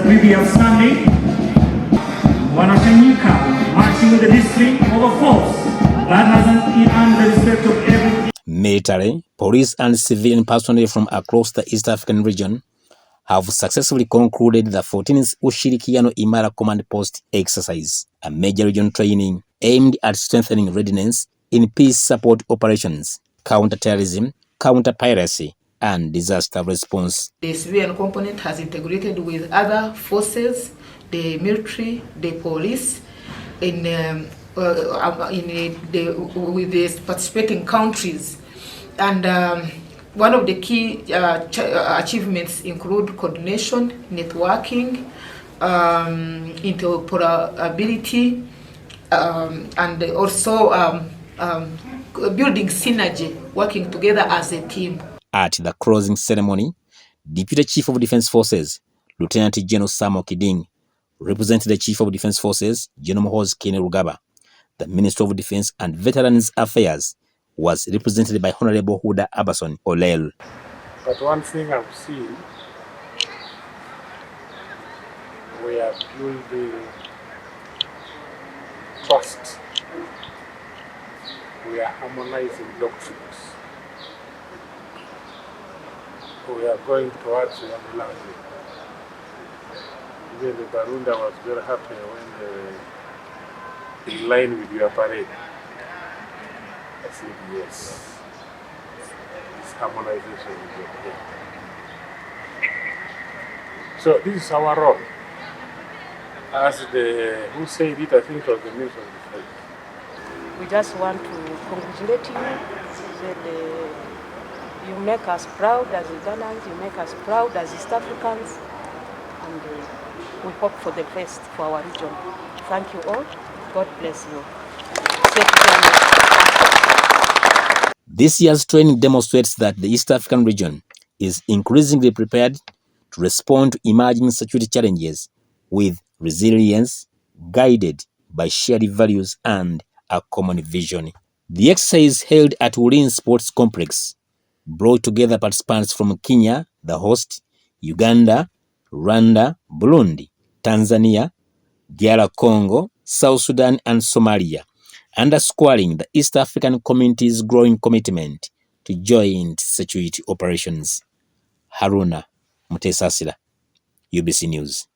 will be outstanding. Wanashanyika marching with the discipline of a force that has earned the respect of every military, police and civilian personnel from across the East African region have successfully concluded the 14th Ushirikiano Imara Command Post exercise, a major regional training aimed at strengthening readiness in peace support operations, counter-terrorism, counter-piracy, and disaster response. The civilian component has integrated with other forces, the military, the police, with the participating countries. And one of the key achievements include coordination, networking, interoperability, and also building synergy, working together as a team. At the closing ceremony, Deputy Chief of Defence Forces, Lieutenant General Sam Okiding, represented the Chief of Defence Forces, General Muhoozi Kainerugaba. The Minister of Defence and Veterans Affairs was represented by Honorable Huda Abason Olel. But one thing I've seen, we are building trust. We are harmonizing doctrines. We are going towards one language. Even the Barunda was very happy when they were in line with your parade. I said, yes, this harmonization is okay. So this is our role. As who said it, I think it was the Minister of Defense. We just want to congratulate you. You make us proud as Ugandans, you make us proud as East Africans, and we hope for the best for our region. Thank you all. God bless you. This year's training demonstrates that the East African region is increasingly prepared to respond to emerging security challenges with resilience, guided by shared values and a common vision. The exercise held at Ulinzi Sports Complex brought together participants from Kenya, the host, Uganda, Rwanda, Burundi, Tanzania, DR Congo, South Sudan, and Somalia, underscoring the East African community's growing commitment to joint security operations. Haruna Mutesasira, UBC News.